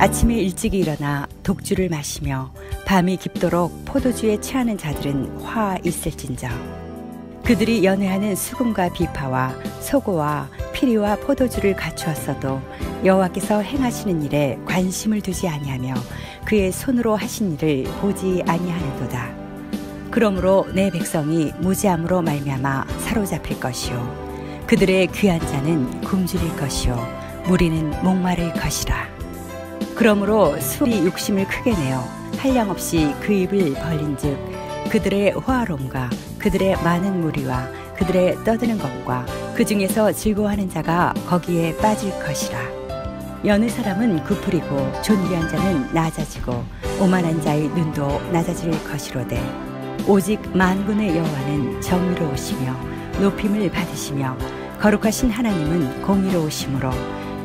아침에 일찍 일어나 독주를 마시며 밤이 깊도록 포도주에 취하는 자들은 화 있을진저. 그들이 연회하는 수금과 비파와 소고와 피리와 포도주를 갖추었어도 여호와께서 행하시는 일에 관심을 두지 아니하며 그의 손으로 하신 일을 보지 아니하는도다. 그러므로 내 백성이 무지함으로 말미암아 사로잡힐 것이요 그들의 귀한 자는 굶주릴 것이요 무리는 목마를 것이라. 그러므로 수이 욕심을 크게 내어 한량없이 그 입을 벌린즉 그들의 호화로움과 그들의 많은 무리와 그들의 떠드는 것과 그 중에서 즐거워하는 자가 거기에 빠질 것이라. 여느 사람은 굽으리고 존귀한 자는 낮아지고 오만한 자의 눈도 낮아질 것이로되 오직 만군의 여호와는 정의로우시며 높임을 받으시며 거룩하신 하나님은 공의로우시므로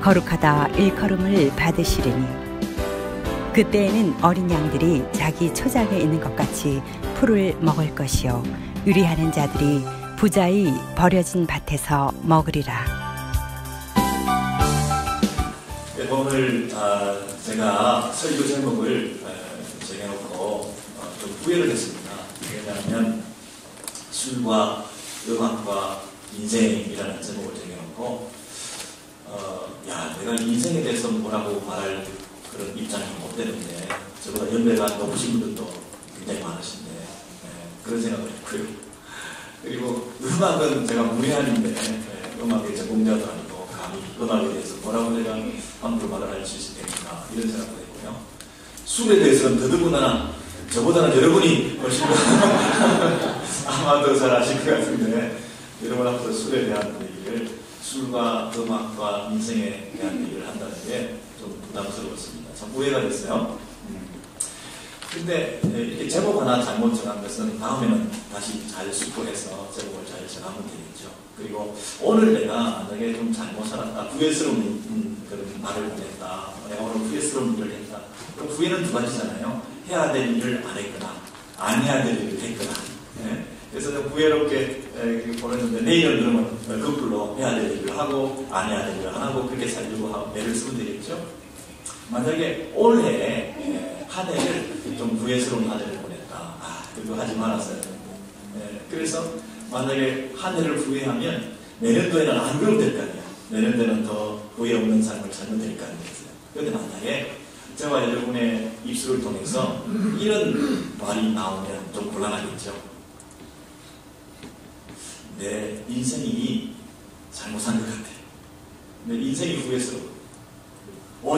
거룩하다 일컬음을 받으시리니 그때에는 어린 양들이 자기 초장에 있는 것 같이 풀을 먹을 것이요 유리하는 자들이 부자의 버려진 밭에서 먹으리라. 오늘 제가 설교 제목을 정해놓고 좀 후회를 했습니다. 왜냐하면 술과 음악과 인생이라는 제목을 정해놓고 내가 인생에 대해서 뭐라고 말할 그런 입장이 못 되는데 저보다 연배가 높으신 분들도 굉장히 많으신데 그런 생각을 했고요. 그리고 음악은 제가 무례한인데 음악의 전공자도 아니고 감히 음악에 대해서 뭐라고 내가 함부로 말을 할 수 있을까 이런 생각도 했고요. 술에 대해서는 더더구나 저보다는 여러분이 훨씬 아마 더 잘 아실 것 같은데 여러분 앞에서 술에 대한 얘기를 술과 음악과 인생에 대한 얘기를 한다는 게 좀 부담스러웠습니다. 참 후회가 됐어요. 근데 이렇게 제목 하나 잘못 정한 것은 다음에는 다시 잘 숙고해서 제목을 잘 정하면 되겠죠. 그리고 오늘 내가 만약에 좀 잘못 살았다, 후회스러운 그런 말을 보냈다, 내가 오늘 후회스러운 일을 했다. 그럼 후회는 두 가지잖아요. 해야 될 일을 안 했거나 안 해야 될 일을 했거나. 그래서 후회롭게 보냈는데 내일은 그러면 거꾸로 해야 될 일을 하고 안 해야 될 일을 안 하고 그렇게 살려고 하고 애를 쓰면 되겠죠. 만약에 올해 한 해를 좀 후회스러운 한 해를 보냈다. 그거 하지 말았어야 되는데. 그래서 만약에 한 해를 후회하면 내년도에는 안 그러면 될 거 아니에요. 내년도에는 더 후회 없는 삶을 살면 될 거 아니겠어요. 그런데 만약에 저와 여러분의 입술을 통해서 이런 말이 나오면 좀 곤란하겠죠. 내 인생이 잘못 산 것 같아. 내 인생이 후회스러워.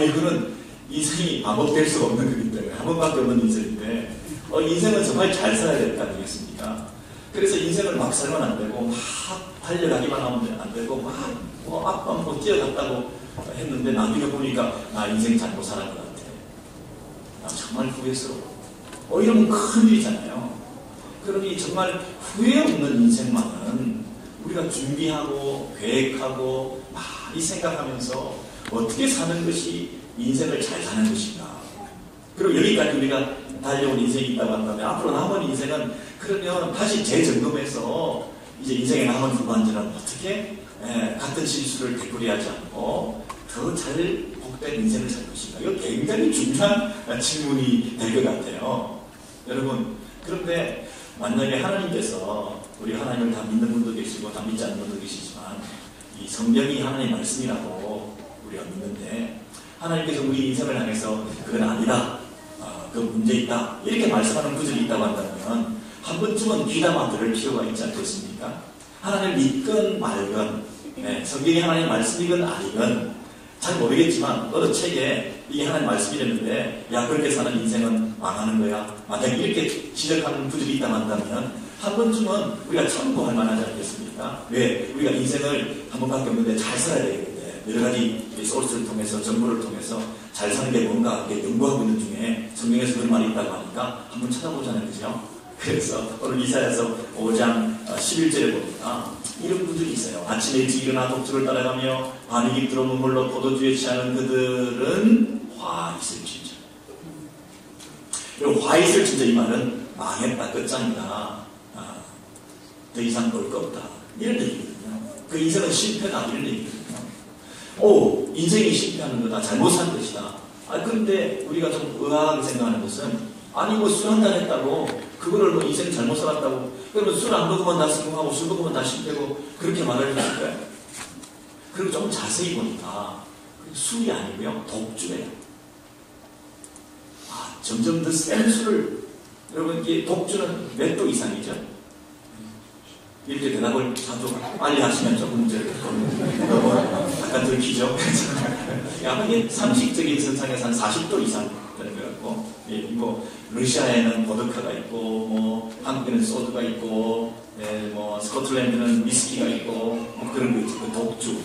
이거는 인생이 반복될 수가 없는 거기 때문에 한 번밖에 없는 인생인데 인생은 정말 잘 살아야 될 거 아니겠습니까? 그래서 인생을 막 살면 안 되고 막 달려가기만 하면 안 되고 막 앞만 뛰어갔다고 했는데 나중에 보니까 나 인생 잘못 살은 것 같아. 나 정말 후회스러워. 이러면 큰일이잖아요. 그러니 정말 후회 없는 인생만은 우리가 준비하고 계획하고 많이 생각하면서 어떻게 사는 것이 인생을 잘 사는 것인가. 그리고 여기까지 우리가 달려온 인생이 있다고 한다면 앞으로 남은 인생은 그러면 다시 재점검해서 이제 인생의 남은 후반전은 어떻게 같은 실수를 되풀이하지 않고 더 잘 복된 인생을 살 것인가. 이거 굉장히 중요한 질문이 될 것 같아요. 여러분, 그런데 만약에 하나님께서 우리 하나님을 다 믿는 분도 계시고 다 믿지 않는 분도 계시지만 이 성경이 하나님의 말씀이라고 우리가 믿는데 하나님께서 우리 인생을 향해서 그건 아니다, 그 문제 있다 이렇게 말씀하는 구절이 있다고 한다면 한 번쯤은 귀담아 들을 필요가 있지 않겠습니까? 하나님을 믿건 말건 성경이 하나님의 말씀이건 아니건 잘 모르겠지만 어느 책에 이게 하나님 말씀이랬는데 야 그렇게 사는 인생은 망하는 거야. 만약에 이렇게 지적하는 구절이 있다고 한다면 한 번쯤은 우리가 참고할 만하지 않겠습니까? 왜? 우리가 인생을 한 번밖에 없는데 잘 살아야 되겠는데 여러 가지 소스를 통해서 정보를 통해서 잘 사는 게 뭔가 연구하고 있는 중에 성경에서 그런 말이 있다고 하니까 한번 찾아보자는 거죠. 그래서 오늘 이사야서 5장 11절에 보니까 이런 분들이 있어요. 아침에 일찍 일어나 독주를 따라가며 밤이 깊도록 눈물로 포도주에 취하는 그들은 화 있을진저. 화 있을진저 이 말은 망했다, 끝장이다, 더 이상 볼 거 없다 이런 얘기거든요. 그 인생은 실패다 이런 얘기거든요. 인생이 실패하는 거다, 잘못 산 것이다, 그런데 우리가 좀 의아하게 생각하는 것은, 아니, 뭐 술 한잔 했다고, 그거를 뭐 인생 잘못 살았다고, 그러면 술 안 먹으면 다 성공하고, 술 먹으면 다 실패고, 그렇게 말을 해줄까요? 그리고 좀 자세히 보니까, 술이 아니고요, 독주예요. 점점 더 센 술을, 여러분, 이게 독주는 몇 도 이상이죠? 이렇게 대답을 자주 빨리 하시면 조금 약간 들키죠? 아마 이게 상식적인 선상에서 한 40도 이상 되는 것 같고, 뭐, 러시아에는 보드카가 있고, 뭐, 한국에는 소주가 있고, 뭐, 스코틀랜드는 위스키가 있고, 뭐 그런 거 있죠. 그 독주.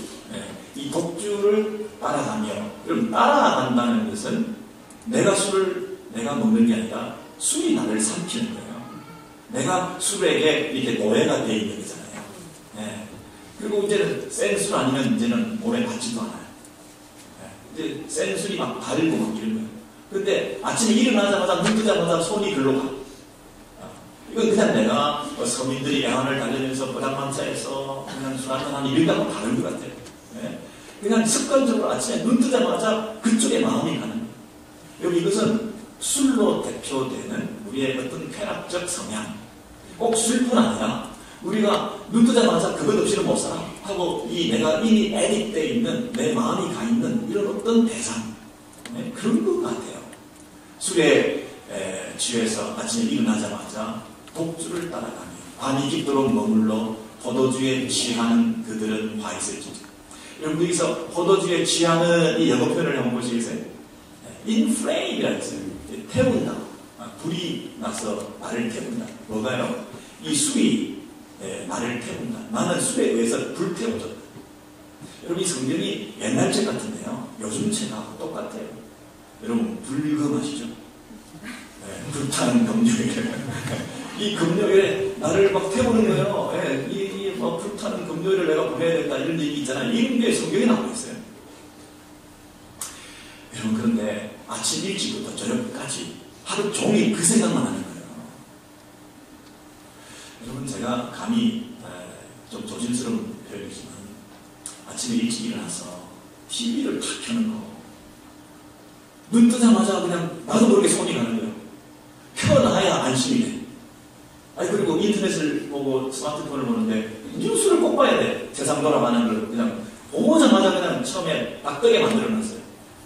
이 독주를 따라가며, 그럼 따라간다는 것은 내가 술을 내가 먹는 게 아니라 술이 나를 삼키는 거예요. 내가 술에게 이렇게 노예가 되어 있는 거잖아요. 그리고 이제는 센 술 아니면 이제는 오래 받지도 않아요. 이제 센 술이 막 달고 막 이런 거예요. 근데 아침에 일어나자마자 눈 뜨자마자 손이 글로 가. 이건 그냥 내가 서민들이 야간을 달리면서 보장만차에서 그냥 술 한잔 하는 이런 거하고 다른 것 같아요. 그냥 습관적으로 아침에 눈 뜨자마자 그쪽에 마음이 가는 거예요. 여러분, 이것은 술로 대표되는 우리의 어떤 쾌락적 성향. 꼭 술뿐 아니라 우리가 눈 뜨자마자 그것 없이는 못 살아 하고 내가 이미 애딕되어 있는 내 마음이 가 있는 이런 어떤 대상, 그런 것 같아요. 술에 취해서 아침에 일어나자마자 독주를 따라가며 밤이 깊도록 머물러 포도주에 취하는 그들은 화 있을지도. 여러분, 여기서 포도주에 취하는 이 영어 표현을 한번 보시겠어요? inflame이라고 했어요. 태운다. 불이 나서 나를 태운다. 뭐가요? 이 술이 나를 태운다. 나는 술에 의해서 불태워졌다. 여러분, 이 성경이 옛날 책 같은데요, 요즘 책하고 똑같아요. 여러분, 불금하시죠? 불타는 금요일. 이 금요일에 나를 막 태우는 거예요. 이 막 불타는 금요일을 내가 보내야겠다, 이런 얘기 있잖아요. 이런 게 성경에 나와 있어요. 여러분, 그런데 아침 일찍부터 저녁까지 하루 종일 그 생각만 하는 거예요. 여러분, 제가 감히 좀 조심스러운 표현이지만 아침에 일찍 일어나서 TV를 탁 켜는 거, 눈 뜨자마자 그냥 나도 모르게 손이 가는 거예요. 켜놔야 안심이 돼. 그리고 인터넷을 보고 스마트폰을 보는데 뉴스를 꼭 봐야 돼. 세상 돌아가는 걸 그냥 보자마자 그냥 처음에 딱 뜨게 만들어놨어요.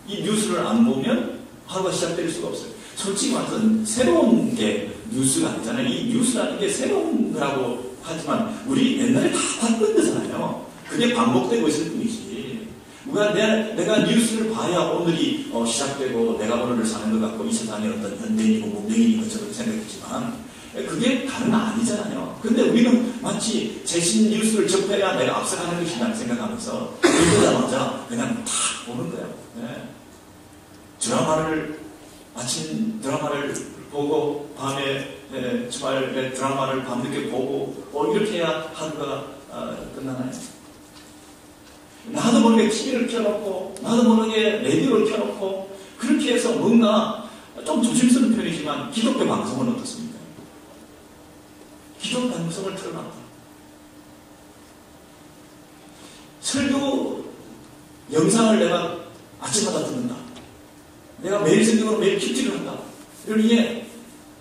이 뉴스를 안 보면 하루가 시작될 수가 없어요. 솔직히 말해서 새로운 게 뉴스가 아니잖아요. 이 뉴스라는 게 새로운 거라고 하지만 우리 옛날에 다 봤던 거잖아요. 그게 반복되고 있을 뿐이지. 내가 뉴스를 봐야 오늘이 시작되고 내가 오늘을 사는 것 같고 이 세상에 어떤 현대인이고 문명인인 것처럼 생각했지만 그게 다른 아니잖아요. 근데 우리는 마치 최신 뉴스를 접해야 내가 앞서가는 것이라는 생각하면서 읽자마자 그냥 탁 보는 거예요. 아침 드라마를 보고 밤에 주말에 드라마를 밤늦게 보고 이렇게 해야 하루가 끝나나요? 나도 모르게 TV를 켜놓고 나도 모르게 라디오를 켜놓고 그렇게 해서 뭔가 좀 조심스러운 편이지만 기독교 방송은 어떻습니까? 기독교 방송을 틀어놨다. 설교 영상을 내가 아침마다 듣는다. 내가 매일 성경으로 매일 큐티를 한다. 이게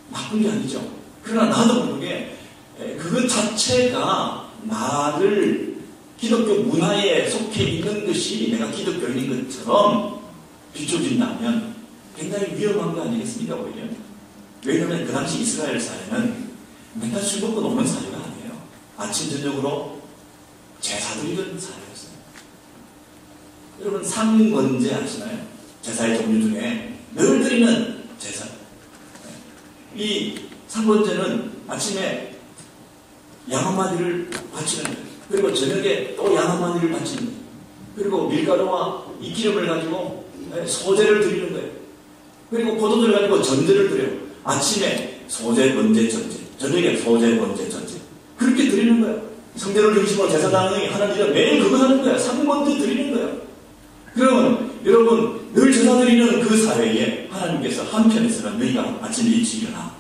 나쁜 게 아니죠. 그러나 나도 모르게 그것 자체가 나를 기독교 문화에 속해 있는 것이 내가 기독교인인 것처럼 비춰진다면 굉장히 위험한 거 아니겠습니까? 오히려. 왜냐하면 그 당시 이스라엘 사회는 맨날 술 먹고 노는 사회가 아니에요. 아침 저녁으로 제사 드리던 사회였어요. 여러분, 상번제 아시나요? 제사의 종류 중에 늘 드리는 제사. 이 상번제는 아침에 양 한 마디를 바치는 거예요. 그리고 저녁에 또 양 한 마디를 바치는 거예요. 그리고 밀가루와 이 기름을 가지고 소제를 드리는 거예요. 그리고 포도주를 가지고 전제를 드려요. 아침에 소제, 번제, 전제, 저녁에 소제, 번제, 전제. 그렇게 드리는 거예요. 성전을 중심으로 제사장이 하는 일은 매일 그거 하는 거예요. 상번제 드리는 거예요. 그러면 여러분, 늘 제사 드리는 그 사회에 하나님께서 한편에서는 너희가 아침에 일찍 일어나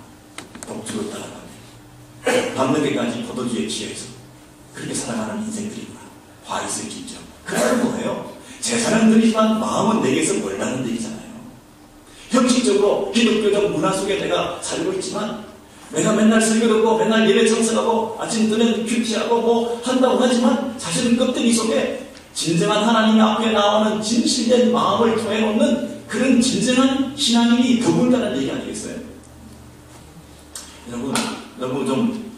독주를 따라가며 밤늦게까지 포도주에 취해서 그렇게 살아가는 인생들이구나. 화 있을지죠. 그 말은 뭐예요? 제사는 드리지만 마음은 내게서 멀다는 얘기잖아요. 형식적으로 기독교적 문화 속에 내가 살고 있지만, 내가 맨날 설교 듣고 맨날 예배 참석하고 아침 뜨면 큐티하고 뭐 한다고 하지만, 사실은 껍데기 속에 진정한 하나님 앞에 나오는 진실된 마음을 토해놓는 그런 진정한 신앙인이 드물다는 얘기 아니겠어요? 여러분, 너무 좀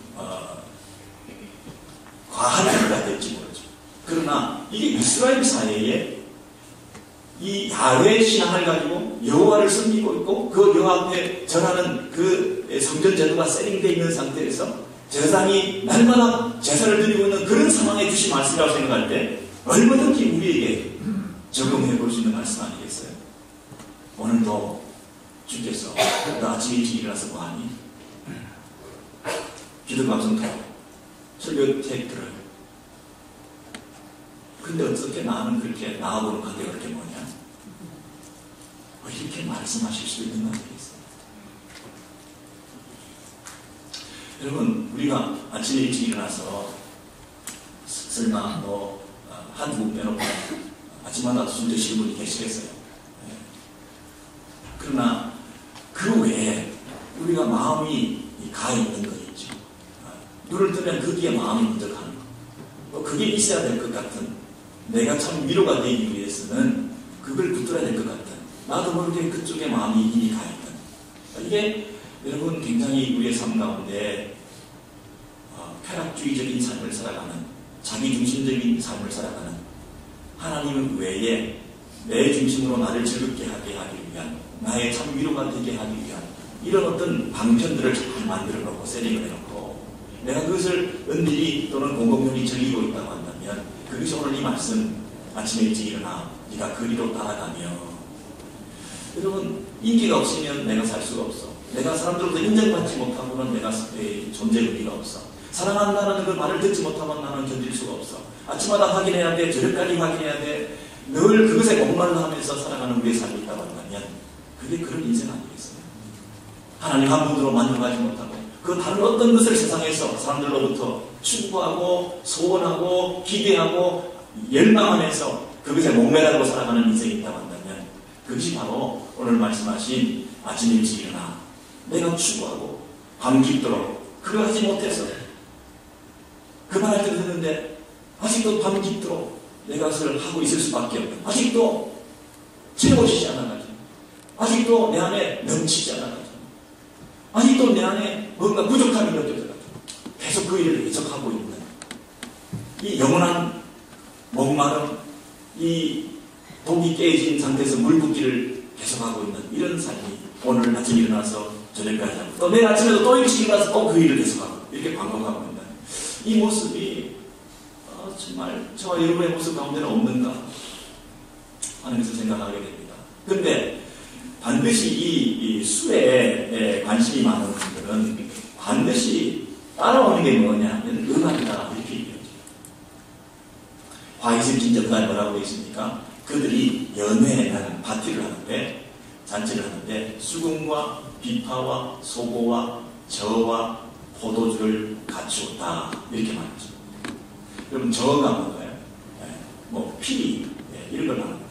과한 얘기가 될지 모르죠. 그러나 이게 이스라엘 사회에 이 야훼 신앙을 가지고 여호와를 섬기고 있고, 그 여호와 앞에 절하는 그 성전 제도가 세팅되어 있는 상태에서 제사장이 날마다 제사를 드리고 있는 그런 상황에 주신 말씀이라고 생각할 때 얼마든지 우리에게 적용해 볼 수 있는 말씀 아니겠어요? 오늘도 주께서 너 아침 일찍 일어나서 뭐하니? 기도 감성 타고 설교 책 들어요. 근데 어떻게 나는 그렇게 나아보는 관계가 그렇게 뭐냐? 이렇게 말씀하실 수 있는 거 아니겠어요? 여러분, 우리가 아침에 일찍 일어나서 설마 한국 빼놓고 아침마다 술 드시는 분이 계시겠어요? 그러나 그 외에 우리가 마음이 가 있는 거 있죠. 눈을 뜨면 거기에 마음이 먼저 가는 거. 그게 있어야 될 것 같은, 내가 참 위로가 되기 위해서는 그걸 붙들어야 될 것 같은, 나도 모르게 그쪽에 마음이 이미 가 있는, 이게 여러분 굉장히 우리의 삶 가운데 쾌락주의적인 삶을 살아가는, 자기중심적인 삶을 살아가는, 하나님 외에 내 중심으로 나를 즐겁게 하게 하기 위한, 나의 참 위로가 되게 하기 위한 이런 어떤 방편들을 잘 만들어 놓고 세팅을 해놓고, 내가 그것을 은밀히 또는 공공연히 즐기고 있다고 한다면, 그것이 오늘 이 말씀, 아침에 일찍 일어나 네가 그리로 따라가며. 여러분, 인기가 없으면 내가 살 수가 없어. 내가 사람들로부터 인정받지 못하고는 내가 존재 의미가 없어. 사랑한다는 그 말을 듣지 못하면 나는 견딜 수가 없어. 아침마다 확인해야 돼. 저녁까지 확인해야 돼. 늘 그것에 목말라 하면서 살아가는 우리의 삶이 있다고 한다면, 그게 그런 인생 아니겠어요? 하나님 한 분으로 만족하지 못하고 그 다른 어떤 것을 세상에서 사람들로부터 추구하고 소원하고 기대하고 열망하면서 그것에 목매달고 살아가는 인생이 있다고 한다면, 그것이 바로 오늘 말씀하신 아침 일찍 일어나 내가 추구하고 밤 깊도록 그걸 하지 못해서 그 말할 때 듣는데 아직도 밤 깊도록 내가 그것을 하고 있을 수밖에 없는, 아직도 채워지지 않아가지고, 아직도 내 안에 넘치지 않아가지고, 아직도 내 안에 뭔가 부족함이 느껴져가지고 계속 그 일을 계속하고 있는 이 영원한 목마름, 이 독이 깨진 상태에서 물 붓기를 계속하고 있는 이런 삶이 오늘 아침 일어나서 저녁까지 하고, 또 내일 아침에도 또 일찍 일어나서 또 그 일을 계속하고 이렇게 반복하고 있는 이 모습이 정말 저와 여러분의 모습 가운데는 없는가 하는 것을 생각하게 됩니다. 그런데 반드시 이 술에 관심이 많은 분들은 반드시 따라오는 게 뭐냐면 음악이다, 이렇게 얘기하죠. 화이슬 진저가에 뭐라고 되어 있습니까? 그들이 연회라는 파티를 하는데, 잔치를 하는데 수금과 비파와 소고와 저와 포도주를 갖추었다, 이렇게 말하죠. 여러분, 저가 뭔가요? 뭐 피리, 이런 걸 말합니다.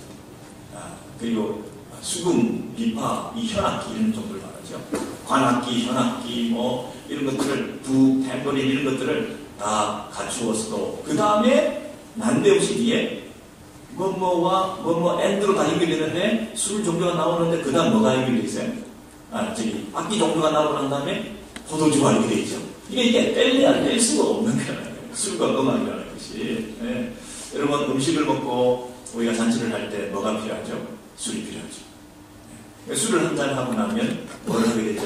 그리고 수금, 비파, 이 현악기 이런 정도를 말하죠. 관악기, 현악기, 뭐 이런 것들을, 부, 탬버린 이런 것들을 다 갖추었어도 그 다음에 난데없이 뒤에 뭐뭐와 엔드로 다 연결되는데 술 종류가 나오는데 그 다음 뭐가 연결되어 있어요? 악기 종류가 나오고 난 다음에 포도주가 연결되어 있죠. 이게 뺄래야 뺄 수가 없는 거예요. 술과 음악이라는 것이. 네. 여러분, 음식을 먹고 우리가 잔치를 할 때 뭐가 필요하죠? 술이 필요하죠. 네. 술을 한잔 하고 나면 뭘 하게 되죠?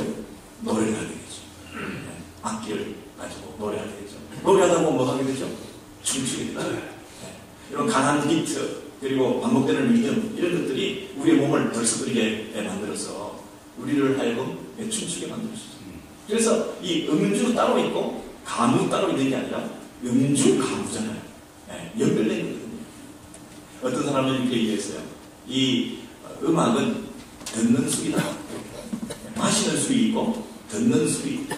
노래를 하게 되죠. 네. 악기를 가지고 노래하게 되죠. 노래하다 보면 뭐 하게 되죠? 춤추게 되죠. 네. 이런 강한 비트, 그리고 반복되는 리듬, 이런 것들이 우리의 몸을 덜썩거리게 만들어서 우리를 하여금 춤추게 만들 수 있어요. 그래서 이 음주 따로 있고 가무 따로 있는 게 아니라 음주 가무잖아요. 네, 연결된 거거든요. 어떤 사람은 이렇게 얘기했어요. 이 음악은 듣는 술이다. 마시는 술이 있고 듣는 술이 있고,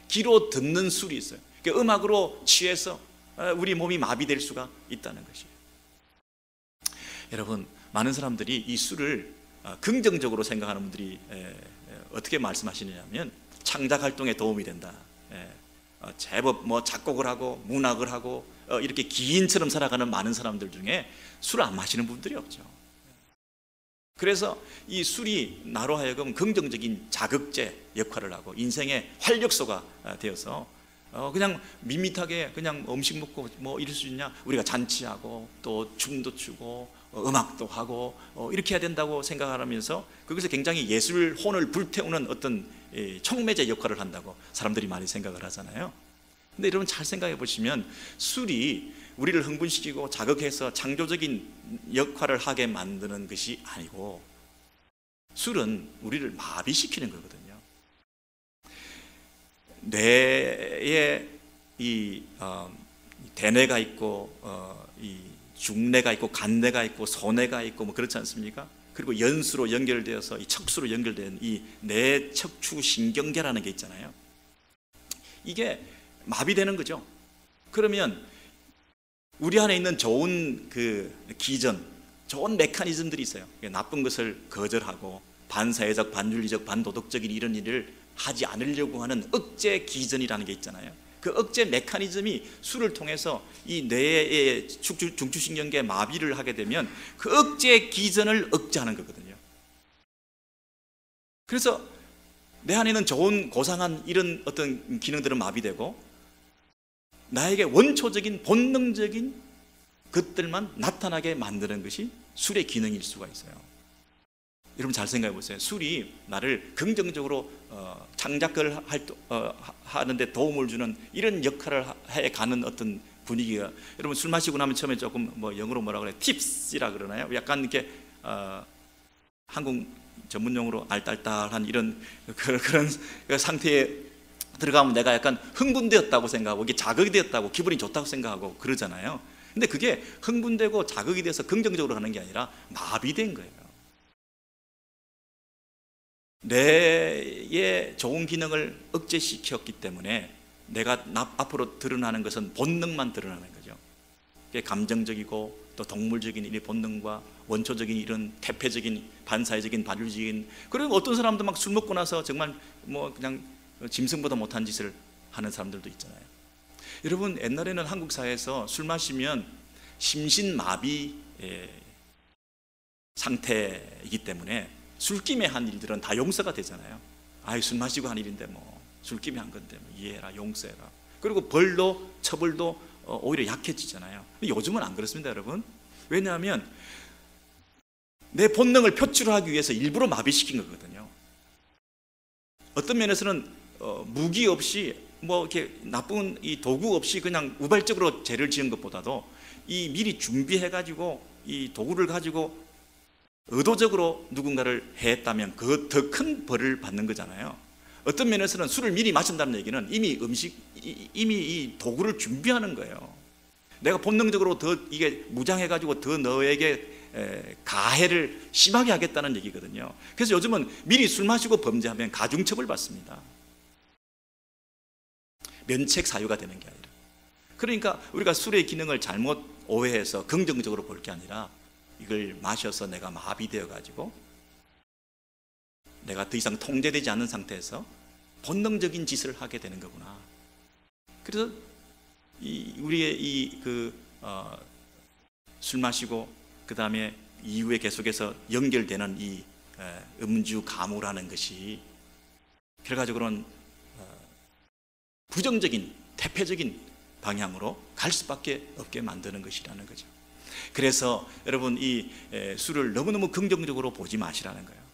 귀로 듣는 술이 있어요. 그러니까 음악으로 취해서 우리 몸이 마비될 수가 있다는 것이에요. 여러분, 많은 사람들이 이 술을 긍정적으로 생각하는 분들이 어떻게 말씀하시느냐면 창작 활동에 도움이 된다. 제법 뭐 작곡을 하고 문학을 하고 이렇게 기인처럼 살아가는 많은 사람들 중에 술을 안 마시는 분들이 없죠. 그래서 이 술이 나로 하여금 긍정적인 자극제 역할을 하고 인생의 활력소가 되어서 그냥 밋밋하게 그냥 음식 먹고 뭐 이럴 수 있냐, 우리가 잔치하고 또 춤도 추고 음악도 하고 이렇게 해야 된다고 생각하면서 거기서 굉장히 예술 혼을 불태우는 어떤 촉매제 역할을 한다고 사람들이 많이 생각을 하잖아요. 근데 여러분 잘 생각해 보시면 술이 우리를 흥분시키고 자극해서 창조적인 역할을 하게 만드는 것이 아니고 술은 우리를 마비시키는 거거든요. 뇌에 이 대뇌가 있고 이 중뇌가 있고 간뇌가 있고 소뇌가 있고 뭐 그렇지 않습니까? 그리고 연수로 연결되어서 이 척수로 연결된 이 뇌척추 신경계라는 게 있잖아요. 이게 마비되는 거죠. 그러면 우리 안에 있는 좋은 그 기전, 좋은 메커니즘들이 있어요. 나쁜 것을 거절하고 반사회적, 반윤리적, 반도덕적인 이런 일을 하지 않으려고 하는 억제 기전이라는 게 있잖아요. 그 억제 메커니즘이 술을 통해서 이 뇌의 중추신경계 마비를 하게 되면 그 억제 기전을 억제하는 거거든요. 그래서 내 안에 있는 좋은 고상한 이런 어떤 기능들은 마비되고 나에게 원초적인 본능적인 것들만 나타나게 만드는 것이 술의 기능일 수가 있어요. 여러분 잘 생각해 보세요. 술이 나를 긍정적으로 창작을 하는데 도움을 주는 이런 역할을 해가는 어떤 분위기가, 여러분 술 마시고 나면 처음에 조금 뭐 영어로 뭐라 그래, 팁스라 그러나요? 약간 이렇게 한국 전문용어로 알딸딸한 이런 그런 상태에 들어가면 내가 약간 흥분되었다고 생각하고 이게 자극이 되었다고 기분이 좋다고 생각하고 그러잖아요. 근데 그게 흥분되고 자극이 돼서 긍정적으로 하는 게 아니라 마비된 거예요. 뇌의 좋은 기능을 억제시켰기 때문에 내가 앞으로 드러나는 것은 본능만 드러나는 거죠. 그게 감정적이고 또 동물적인 이 본능과 원초적인 이런 태폐적인 반사회적인 반율적인, 그리고 어떤 사람도 막 술 먹고 나서 정말 뭐 그냥 짐승보다 못한 짓을 하는 사람들도 있잖아요. 여러분 옛날에는 한국 사회에서 술 마시면 심신마비 상태이기 때문에 술김에 한 일들은 다 용서가 되잖아요. 아이 술 마시고 한 일인데 뭐 술김에 한 건데 뭐 이해해라, 용서해라. 그리고 벌도 처벌도 오히려 약해지잖아요. 요즘은 안 그렇습니다, 여러분. 왜냐하면 내 본능을 표출하기 위해서 일부러 마비시킨 거거든요. 어떤 면에서는 무기 없이 뭐 이렇게 나쁜 이 도구 없이 그냥 우발적으로 죄를 지은 것보다도 이 미리 준비해가지고 이 도구를 가지고 의도적으로 누군가를 해했다면 그 더 큰 벌을 받는 거잖아요. 어떤 면에서는 술을 미리 마신다는 얘기는 이미 이 도구를 준비하는 거예요. 내가 본능적으로 더 이게 무장해가지고 더 너에게 가해를 심하게 하겠다는 얘기거든요. 그래서 요즘은 미리 술 마시고 범죄하면 가중처벌 받습니다. 면책 사유가 되는 게 아니라. 그러니까 우리가 술의 기능을 잘못 오해해서 긍정적으로 볼 게 아니라 이걸 마셔서 내가 마비되어 가지고 내가 더 이상 통제되지 않는 상태에서 본능적인 짓을 하게 되는 거구나. 그래서 우리의 술 마시고 그 다음에 이후에 계속해서 연결되는 이 음주 가무라는 것이 결과적으로는 부정적인 태폐적인 방향으로 갈 수밖에 없게 만드는 것이라는 거죠. 그래서 여러분 이 술을 너무너무 긍정적으로 보지 마시라는 거예요.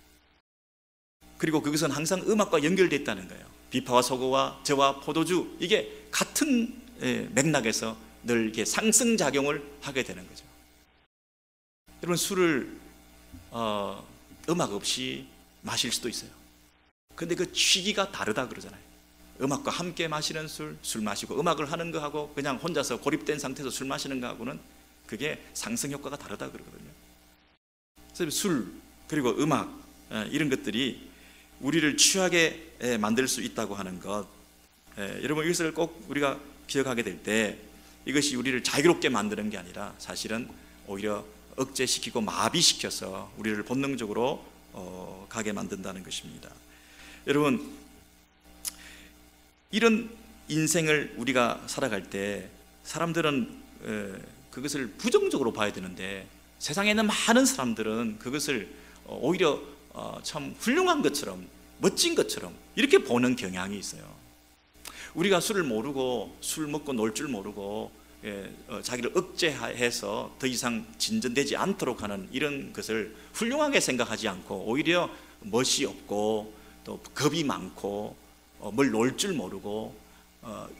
그리고 그것은 항상 음악과 연결되어 있다는 거예요. 비파와 소고와 저와 포도주, 이게 같은 맥락에서 늘 이렇게 상승작용을 하게 되는 거죠. 여러분 술을 음악 없이 마실 수도 있어요. 근데 그 취기가 다르다 그러잖아요. 음악과 함께 마시는 술 마시고 음악을 하는 거하고 그냥 혼자서 고립된 상태에서 술 마시는 거하고는 그게 상승 효과가 다르다 그러거든요. 그래서 술 그리고 음악 이런 것들이 우리를 취하게 만들 수 있다고 하는 것, 여러분 이것을 꼭 우리가 기억하게 될 때 이것이 우리를 자유롭게 만드는 게 아니라 사실은 오히려 억제시키고 마비시켜서 우리를 본능적으로 가게 만든다는 것입니다. 여러분, 이런 인생을 우리가 살아갈 때 사람들은 그것을 부정적으로 봐야 되는데, 세상에 있는 많은 사람들은 그것을 오히려 참 훌륭한 것처럼, 멋진 것처럼 이렇게 보는 경향이 있어요. 우리가 술을 모르고, 술 먹고 놀 줄 모르고 자기를 억제해서 더 이상 진전되지 않도록 하는 이런 것을 훌륭하게 생각하지 않고, 오히려 멋이 없고 또 겁이 많고 뭘 놀 줄 모르고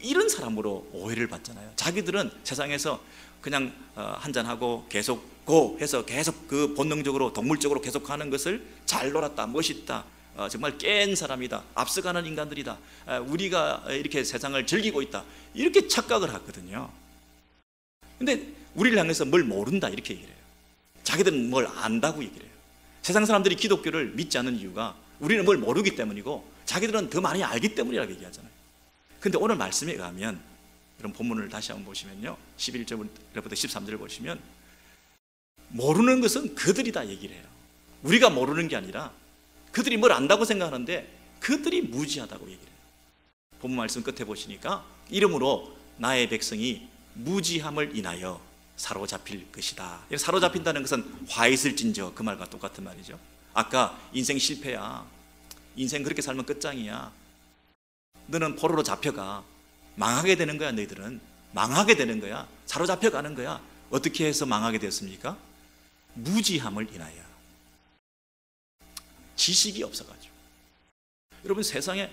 이런 사람으로 오해를 받잖아요. 자기들은 세상에서 그냥 한잔하고 계속 고 해서 계속 그 본능적으로 동물적으로 계속 하는 것을 잘 놀았다, 멋있다, 정말 깬 사람이다, 앞서가는 인간들이다, 우리가 이렇게 세상을 즐기고 있다, 이렇게 착각을 하거든요. 근데 우리를 향해서 뭘 모른다 이렇게 얘기를 해요. 자기들은 뭘 안다고 얘기를 해요. 세상 사람들이 기독교를 믿지 않는 이유가 우리는 뭘 모르기 때문이고 자기들은 더 많이 알기 때문이라고 얘기하잖아요. 근데 오늘 말씀에 가면, 그럼 본문을 다시 한번 보시면요, 11절부터 13절을 보시면 모르는 것은 그들이다 얘기를 해요. 우리가 모르는 게 아니라 그들이 뭘 안다고 생각하는데 그들이 무지하다고 얘기를 해요. 본문 말씀 끝에 보시니까 이러므로 나의 백성이 무지함을 인하여 사로잡힐 것이다. 사로잡힌다는 것은 화 있을진저, 그 말과 똑같은 말이죠. 아까 인생 실패야, 인생 그렇게 살면 끝장이야, 너는 포로로 잡혀가, 망하게 되는 거야, 너희들은 망하게 되는 거야, 사로잡혀가는 거야. 어떻게 해서 망하게 됐습니까? 무지함을 인하여, 지식이 없어가지고. 여러분, 세상에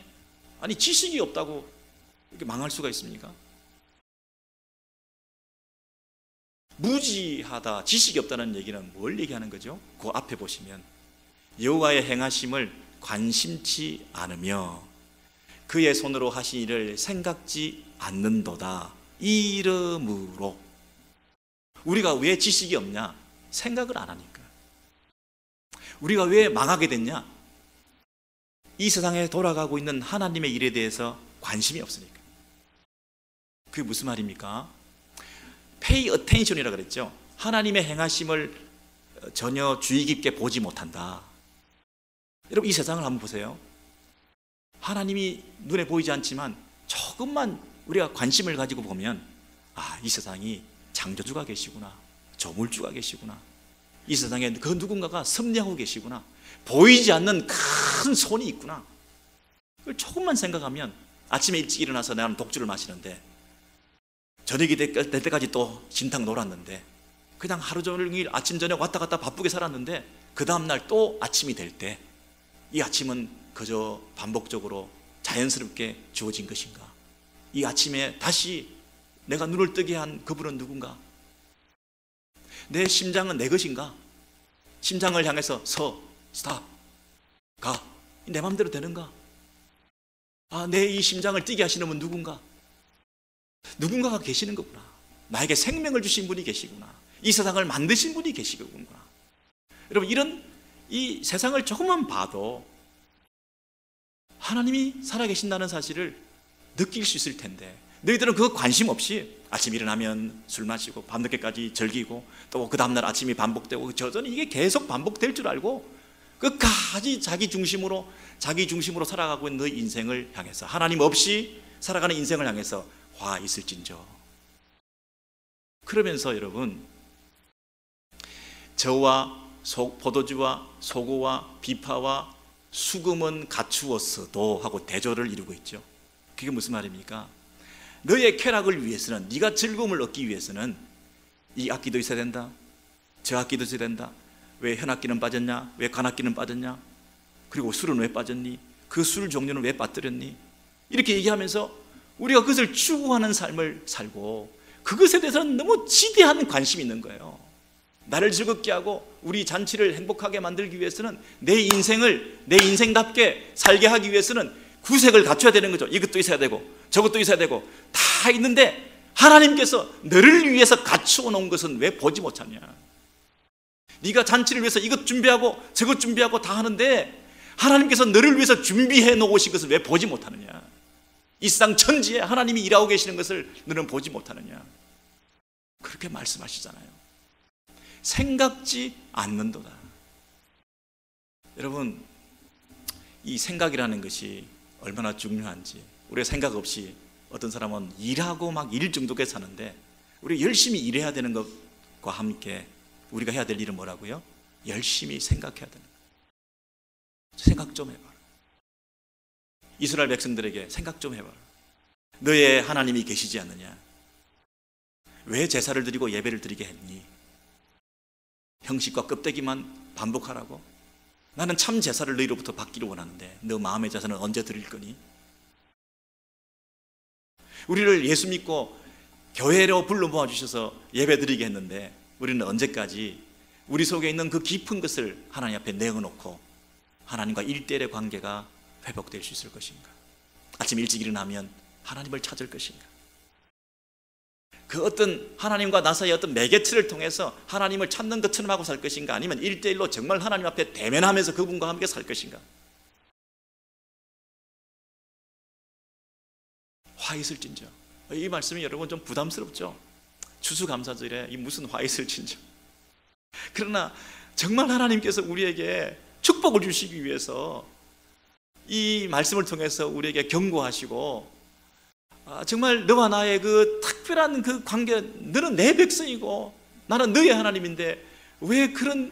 아니 지식이 없다고 이렇게 망할 수가 있습니까? 무지하다, 지식이 없다는 얘기는 뭘 얘기하는 거죠? 그 앞에 보시면 여호와의 행하심을 관심치 않으며 그의 손으로 하신 일을 생각지 않는도다. 이러므로, 우리가 왜 지식이 없냐? 생각을 안 하니까. 우리가 왜 망하게 됐냐? 이 세상에 돌아가고 있는 하나님의 일에 대해서 관심이 없으니까. 그게 무슨 말입니까? pay attention이라고 그랬죠. 하나님의 행하심을 전혀 주의 깊게 보지 못한다. 여러분, 이 세상을 한번 보세요. 하나님이 눈에 보이지 않지만 조금만 우리가 관심을 가지고 보면, 아, 이 세상이 창조주가 계시구나, 조물주가 계시구나, 이 세상에 그 누군가가 섭리하고 계시구나, 보이지 않는 큰 손이 있구나. 그걸 조금만 생각하면, 아침에 일찍 일어나서 나는 독주를 마시는데 저녁이 될 때까지 또 진탕 놀았는데, 그냥 하루 종일 아침 저녁 왔다 갔다 바쁘게 살았는데, 그 다음날 또 아침이 될 때 이 아침은 그저 반복적으로 자연스럽게 주어진 것인가? 이 아침에 다시 내가 눈을 뜨게 한 그분은 누군가? 내 심장은 내 것인가? 심장을 향해서 스탑, 가, 내 마음대로 되는가? 아, 내 이 심장을 뛰게 하시는 분 누군가? 누군가가 계시는 거구나. 나에게 생명을 주신 분이 계시구나. 이 세상을 만드신 분이 계시구나. 여러분, 이런 이 세상을 조금만 봐도 하나님이 살아계신다는 사실을 느낄 수 있을 텐데, 너희들은 그거 관심 없이 아침 일어나면 술 마시고 밤늦게까지 즐기고 또 그 다음날 아침이 반복되고 여전히 이게 계속 반복될 줄 알고 끝까지 자기 중심으로 살아가고 있는 너희 인생을 향해서, 하나님 없이 살아가는 인생을 향해서 화 있을진저. 그러면서 여러분, 저와 포도주와 소고와 비파와 수금은 갖추었어도 하고 대조를 이루고 있죠. 그게 무슨 말입니까? 너의 쾌락을 위해서는, 네가 즐거움을 얻기 위해서는 이 악기도 있어야 된다, 저 악기도 있어야 된다. 왜 현악기는 빠졌냐? 왜 관악기는 빠졌냐? 그리고 술은 왜 빠졌니? 그 술 종류는 왜 빠뜨렸니? 이렇게 얘기하면서 우리가 그것을 추구하는 삶을 살고, 그것에 대해서는 너무 지대한 관심이 있는 거예요. 나를 즐겁게 하고 우리 잔치를 행복하게 만들기 위해서는, 내 인생을 내 인생답게 살게 하기 위해서는 구색을 갖춰야 되는 거죠. 이것도 있어야 되고 저것도 있어야 되고 다 있는데, 하나님께서 너를 위해서 갖추어 놓은 것은 왜 보지 못하냐? 네가 잔치를 위해서 이것 준비하고 저것 준비하고 다 하는데, 하나님께서 너를 위해서 준비해 놓으신 것을 왜 보지 못하느냐? 이 세상 천지에 하나님이 일하고 계시는 것을 너는 보지 못하느냐? 그렇게 말씀하시잖아요. 생각지 않는도다. 여러분, 이 생각이라는 것이 얼마나 중요한지. 우리가 생각 없이 어떤 사람은 일하고 막 일 중독에 사는데, 우리가 열심히 일해야 되는 것과 함께 우리가 해야 될 일은 뭐라고요? 열심히 생각해야 되는 거예요. 생각 좀 해봐라. 이스라엘 백성들에게 생각 좀 해봐라. 너의 하나님이 계시지 않느냐? 왜 제사를 드리고 예배를 드리게 했니? 형식과 껍데기만 반복하라고? 나는 참 제사를 너희로부터 받기를 원하는데 너 마음의 제사는 언제 드릴 거니? 우리를 예수 믿고 교회로 불러 모아주셔서 예배 드리게 했는데 우리는 언제까지 우리 속에 있는 그 깊은 것을 하나님 앞에 내어놓고 하나님과 1:1의 관계가 회복될 수 있을 것인가? 아침 일찍 일어나면 하나님을 찾을 것인가? 그 어떤 하나님과 나 사이의 어떤 매개체를 통해서 하나님을 찾는 것처럼 하고 살 것인가? 아니면 1:1로 정말 하나님 앞에 대면하면서 그분과 함께 살 것인가? 화 있을진저. 이 말씀이 여러분 좀 부담스럽죠? 추수감사절에 이 무슨 화 있을진저. 그러나 정말 하나님께서 우리에게 축복을 주시기 위해서 이 말씀을 통해서 우리에게 경고하시고, 정말 너와 나의 그 특별한 그 관계, 너는 내 백성이고 나는 너의 하나님인데 왜 그런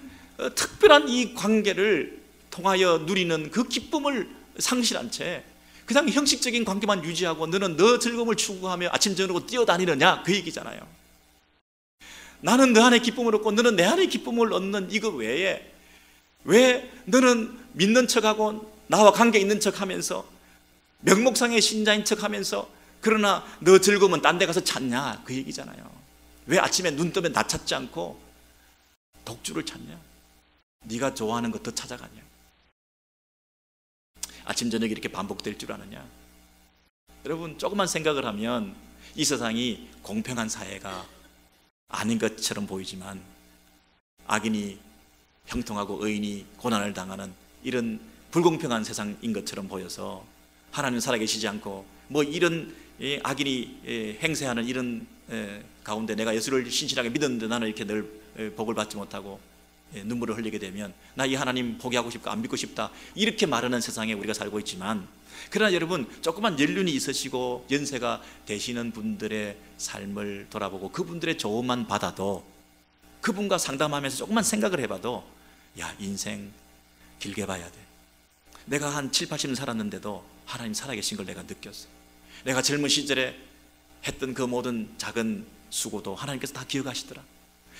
특별한 이 관계를 통하여 누리는 그 기쁨을 상실한 채 그냥 형식적인 관계만 유지하고 너는 너 즐거움을 추구하며 아침 저녁으로 뛰어다니느냐, 그 얘기잖아요. 나는 너 안에 기쁨을 얻고 너는 내 안에 기쁨을 얻는 이거 외에 왜 너는 믿는 척하고 나와 관계 있는 척하면서 명목상의 신자인 척하면서 그러나 너 즐거움은 딴 데 가서 찾냐, 그 얘기잖아요. 왜 아침에 눈 뜨면 나 찾지 않고 독주를 찾냐? 네가 좋아하는 것 더 찾아가냐? 아침 저녁 이렇게 반복될 줄 아느냐? 여러분, 조금만 생각을 하면 이 세상이 공평한 사회가 아닌 것처럼 보이지만 악인이 형통하고 의인이 고난을 당하는 이런 불공평한 세상인 것처럼 보여서 하나님 살아계시지 않고 뭐 이런 악인이 행세하는 이런 가운데 내가 예수를 신실하게 믿었는데 나는 이렇게 늘 복을 받지 못하고 눈물을 흘리게 되면 나 이 하나님 포기하고 싶고 안 믿고 싶다, 이렇게 말하는 세상에 우리가 살고 있지만, 그러나 여러분, 조그만 연륜이 있으시고 연세가 되시는 분들의 삶을 돌아보고 그분들의 조언만 받아도, 그분과 상담하면서 조금만 생각을 해봐도, 야, 인생 길게 봐야 돼. 내가 한 7, 80년 살았는데도 하나님 살아계신 걸 내가 느꼈어. 내가 젊은 시절에 했던 그 모든 작은 수고도 하나님께서 다 기억하시더라.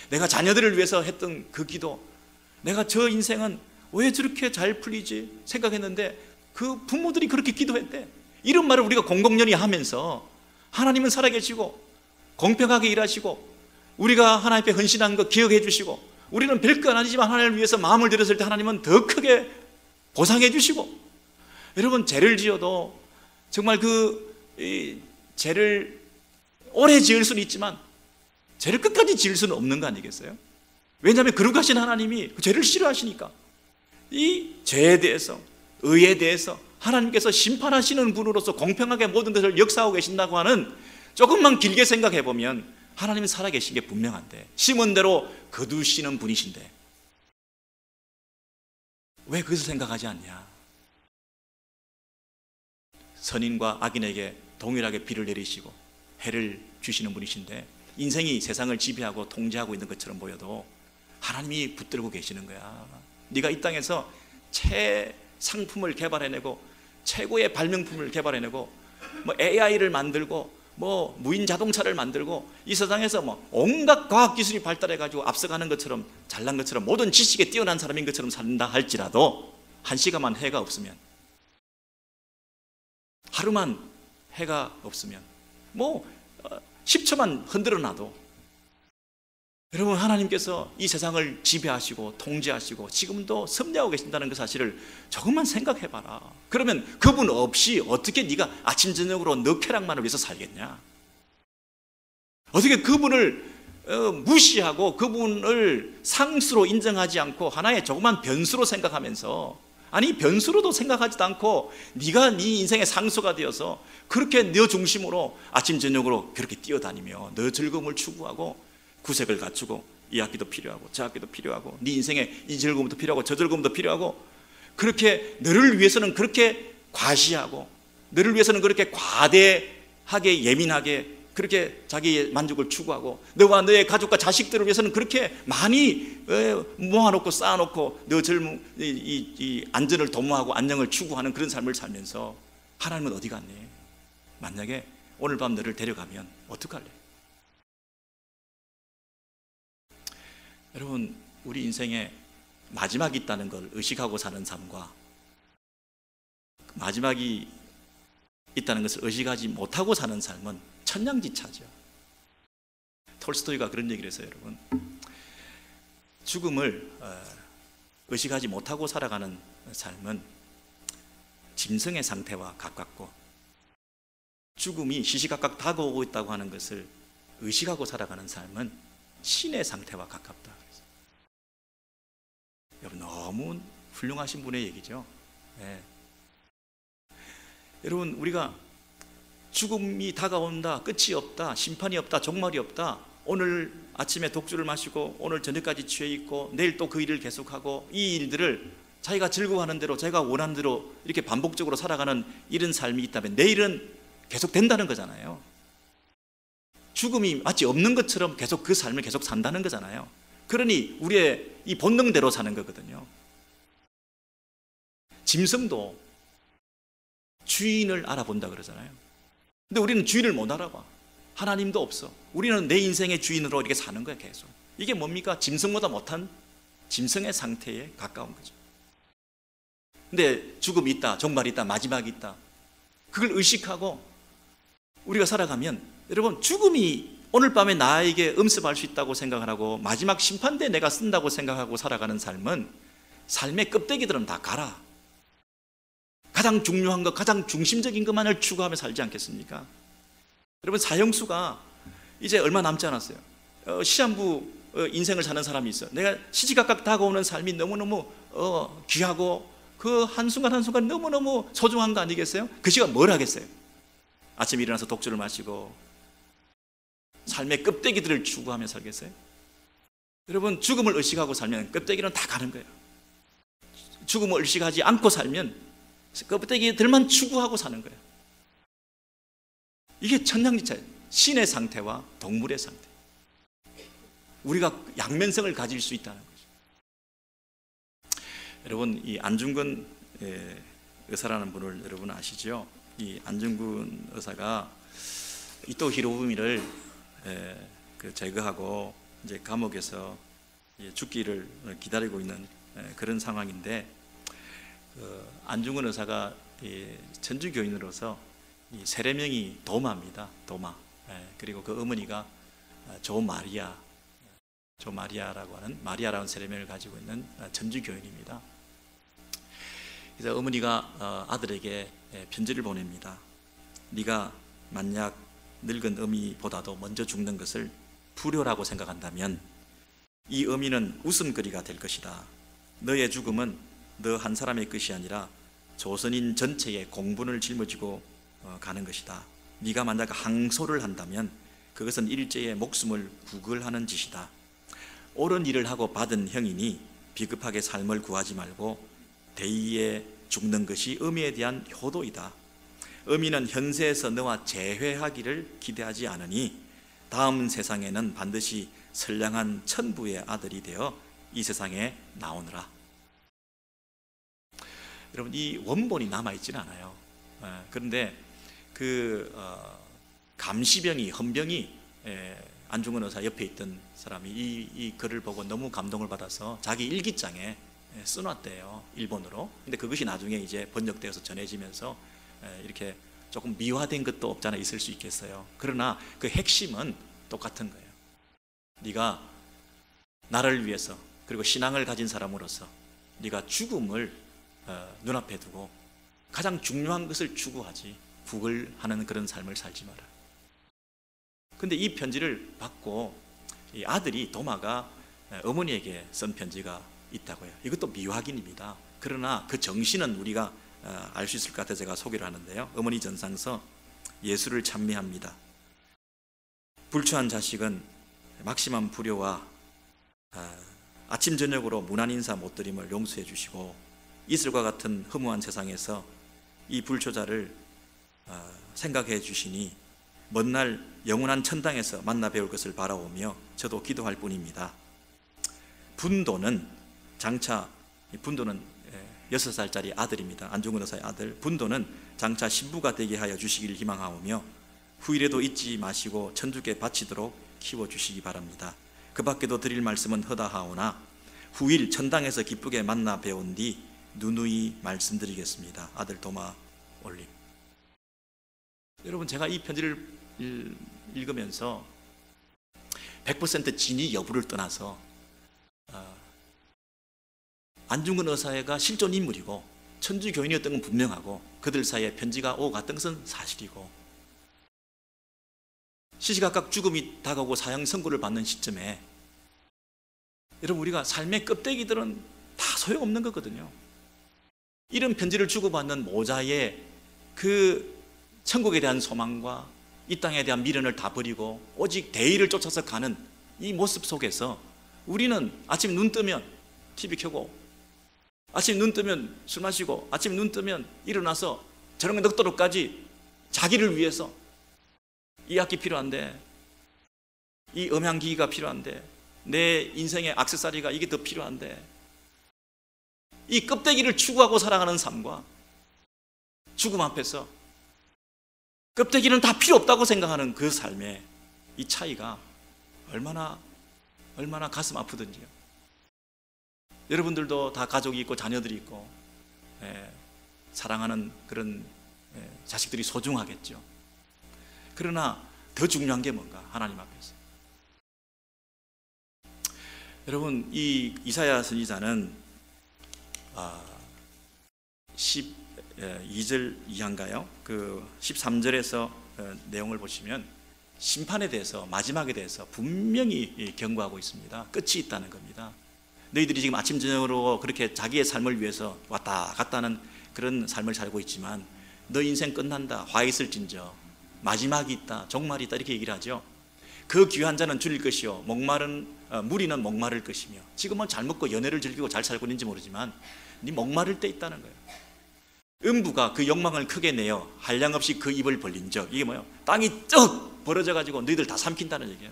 내가 자녀들을 위해서 했던 그 기도, 내가 저 인생은 왜 저렇게 잘 풀리지 생각했는데 그 부모들이 그렇게 기도했대. 이런 말을 우리가 공공연히 하면서 하나님은 살아계시고 공평하게 일하시고 우리가 하나님 앞에 헌신한 거 기억해 주시고, 우리는 별거 아니지만 하나님을 위해서 마음을 들였을 때 하나님은 더 크게 보상해 주시고, 여러분, 죄를 지어도 정말 죄를 오래 지을 수는 있지만 죄를 끝까지 지을 수는 없는 거 아니겠어요? 왜냐하면 거룩하신 하나님이 그 죄를 싫어하시니까. 이 죄에 대해서, 의에 대해서 하나님께서 심판하시는 분으로서 공평하게 모든 것을 역사하고 계신다고 하는, 조금만 길게 생각해 보면 하나님이 살아계신 게 분명한데, 심은 대로 거두시는 분이신데 왜 그것을 생각하지 않냐? 선인과 악인에게 동일하게 비를 내리시고 해를 주시는 분이신데, 인생이 세상을 지배하고 통제하고 있는 것처럼 보여도 하나님이 붙들고 계시는 거야. 네가 이 땅에서 최상품을 개발해내고 최고의 발명품을 개발해내고 뭐 AI를 만들고 뭐 무인 자동차를 만들고 이 세상에서 뭐 온갖 과학기술이 발달해가지고 앞서가는 것처럼, 잘난 것처럼, 모든 지식에 뛰어난 사람인 것처럼 산다 할지라도, 한 시간만 해가 없으면, 하루만 해가 없으면, 뭐 10초만 흔들어 놔도, 여러분, 하나님께서 이 세상을 지배하시고 통제하시고 지금도 섭리하고 계신다는 그 사실을 조금만 생각해 봐라. 그러면 그분 없이 어떻게 네가 아침 저녁으로 너 쾌락만을 위해서 살겠냐? 어떻게 그분을 무시하고 그분을 상수로 인정하지 않고 하나의 조그만 변수로 생각하면서, 아니 변수로도 생각하지도 않고 네가 네 인생의 상수가 되어서 그렇게 너 중심으로 아침 저녁으로 그렇게 뛰어다니며 너 즐거움을 추구하고 구색을 갖추고 이 학기도 필요하고 저 학기도 필요하고 네 인생에 이 즐거움도 필요하고 저 즐거움도 필요하고, 그렇게 너를 위해서는 그렇게 과시하고, 너를 위해서는 그렇게 과대하게 예민하게 그렇게 자기의 만족을 추구하고, 너와 너의 가족과 자식들을 위해서는 그렇게 많이 모아놓고 쌓아놓고 너 젊은 이 안전을 도모하고 안녕을 추구하는 그런 삶을 살면서 하나님은 어디 갔니? 만약에 오늘 밤 너를 데려가면 어떡할래? 여러분, 우리 인생에 마지막이 있다는 걸 의식하고 사는 삶과 마지막이 있다는 것을 의식하지 못하고 사는 삶은 천냥지차죠. 톨스토이가 그런 얘기를 했어요, 여러분. 죽음을 의식하지 못하고 살아가는 삶은 짐승의 상태와 가깝고, 죽음이 시시각각 다가오고 있다고 하는 것을 의식하고 살아가는 삶은 신의 상태와 가깝다. 여러분, 너무 훌륭하신 분의 얘기죠. 네. 여러분, 우리가 죽음이 다가온다, 끝이 없다, 심판이 없다, 종말이 없다, 오늘 아침에 독주를 마시고 오늘 저녁까지 취해 있고 내일 또 그 일을 계속하고, 이 일들을 자기가 즐거워하는 대로 자기가 원하는 대로 이렇게 반복적으로 살아가는 이런 삶이 있다면 내일은 계속 된다는 거잖아요. 죽음이 마치 없는 것처럼 계속 그 삶을 계속 산다는 거잖아요. 그러니 우리의 이 본능대로 사는 거거든요. 짐승도 주인을 알아본다 그러잖아요. 근데 우리는 주인을 못 알아봐. 하나님도 없어. 우리는 내 인생의 주인으로 이렇게 사는 거야, 계속. 이게 뭡니까? 짐승보다 못한 짐승의 상태에 가까운 거죠. 근데 죽음이 있다, 종말이 있다, 마지막이 있다, 그걸 의식하고 우리가 살아가면, 여러분, 죽음이 오늘 밤에 나에게 음습할 수 있다고 생각을 하고 마지막 심판대에 내가 쓴다고 생각하고 살아가는 삶은 삶의 껍데기들은 다 가라. 가장 중요한 것, 가장 중심적인 것만을 추구하며 살지 않겠습니까? 여러분, 사형수가 이제 얼마 남지 않았어요. 시한부 인생을 사는 사람이 있어. 내가 시시각각 다가오는 삶이 너무너무 귀하고 그 한순간 한순간 너무너무 소중한 거 아니겠어요? 그 시간 뭘 하겠어요? 아침에 일어나서 독주를 마시고 삶의 껍데기들을 추구하며 살겠어요? 여러분, 죽음을 의식하고 살면 껍데기는 다 가는 거예요. 죽음을 의식하지 않고 살면 껍데기들만 추구하고 사는 거예요. 이게 천냥지차예요. 신의 상태와 동물의 상태. 우리가 양면성을 가질 수 있다는 거죠. 여러분, 이 안중근 의사라는 분을 여러분 아시죠? 이 안중근 의사가 이토 히로부미를 제거하고 이제 감옥에서 죽기를 기다리고 있는 그런 상황인데, 안중근 의사가 천주교인으로서 이 세례명이 도마입니다. 도마. 그리고 그 어머니가 조마리아라고 하는, 마리아라는 세례명을 가지고 있는 천주교인입니다. 그래서 어머니가 아들에게 편지를 보냅니다. 네가 만약 늙은 어미보다도 먼저 죽는 것을 불효라고 생각한다면 이 어미는 웃음거리가 될 것이다. 너의 죽음은 너 한 사람의 것이 아니라 조선인 전체의 공분을 짊어지고 가는 것이다. 네가 만약 항소를 한다면 그것은 일제의 목숨을 구걸하는 짓이다. 옳은 일을 하고 받은 형이니 비급하게 삶을 구하지 말고 대의에 죽는 것이 어미에 대한 효도이다. 어미는 현세에서 너와 재회하기를 기대하지 않으니 다음 세상에는 반드시 선량한 천부의 아들이 되어 이 세상에 나오느라. 여러분, 이 원본이 남아있지는 않아요. 그런데 그 감시병이, 헌병이, 안중근 의사 옆에 있던 사람이 이 글을 보고 너무 감동을 받아서 자기 일기장에 써놨대요, 일본어로. 근데 그것이 나중에 이제 번역되어서 전해지면서 이렇게 조금 미화된 것도 없잖아 있을 수 있겠어요. 그러나 그 핵심은 똑같은 거예요. 네가 나를 위해서, 그리고 신앙을 가진 사람으로서 네가 죽음을 눈앞에 두고 가장 중요한 것을 추구하지 구걸하는 그런 삶을 살지 마라. 근데 이 편지를 받고 이 아들이 도마가 어머니에게 쓴 편지가 있다고요. 이것도 미확인입니다. 그러나 그 정신은 우리가 알 수 있을 것 같아서 제가 소개를 하는데요. 어머니 전상서, 예수를 찬미합니다. 불추한 자식은 막심한 불효와 아침 저녁으로 무난 인사 못 드림을 용서해 주시고 이슬과 같은 허무한 세상에서 이 불효자를 생각해 주시니 먼 날 영원한 천당에서 만나 뵈올 것을 바라오며 저도 기도할 뿐입니다. 분도는 장차, 분도는 6살짜리 아들입니다. 안중근 의사의 아들. 분도는 장차 신부가 되게 하여 주시길 희망하오며 후일에도 잊지 마시고 천주께 바치도록 키워주시기 바랍니다. 그 밖에도 드릴 말씀은 허다하오나 후일 천당에서 기쁘게 만나 뵈온 뒤 누누이 말씀드리겠습니다. 아들 도마 올림. 여러분, 제가 이 편지를 읽으면서 100% 진위 여부를 떠나서 안중근 의사가 실존 인물이고 천주교인이었던 건 분명하고 그들 사이에 편지가 오고 갔던 것은 사실이고 시시각각 죽음이 다가오고 사형 선고를 받는 시점에 여러분, 우리가 삶의 껍데기들은 다 소용없는 거거든요. 이런 편지를 주고받는 모자의 그 천국에 대한 소망과 이 땅에 대한 미련을 다 버리고 오직 대의를 쫓아서 가는 이 모습 속에서 우리는 아침 눈 뜨면 TV 켜고 아침 눈 뜨면 술 마시고 아침 눈 뜨면 일어나서 저녁 늦도록까지 자기를 위해서 이 악기 필요한데 이 음향기기가 필요한데 내 인생의 액세서리가 이게 더 필요한데 이 껍데기를 추구하고 살아가는 삶과 죽음 앞에서 껍데기는 다 필요 없다고 생각하는 그 삶의 이 차이가 얼마나 가슴 아프든지요. 여러분들도 다 가족이 있고 자녀들이 있고 사랑하는 그런 자식들이 소중하겠죠. 그러나 더 중요한 게 뭔가, 하나님 앞에서. 여러분, 이 이사야 선지자는 12절 이하인가요? 그 13절에서 내용을 보시면 심판에 대해서, 마지막에 대해서 분명히 경고하고 있습니다. 끝이 있다는 겁니다. 너희들이 지금 아침 저녁으로 그렇게 자기의 삶을 위해서 왔다 갔다 하는 그런 삶을 살고 있지만 너 인생 끝난다, 화 있을진저, 마지막이 있다, 종말이 있다, 이렇게 얘기를 하죠. 그 귀한 자는 줄일 것이요 무리는 목마를 것이며. 지금은 잘 먹고 연애를 즐기고 잘 살고 있는지 모르지만 네 목마를 때 있다는 거예요. 음부가 그 욕망을 크게 내어 한량없이 그 입을 벌린 적, 이게 뭐예요? 땅이 쩍 벌어져 가지고 너희들 다 삼킨다는 얘기예요.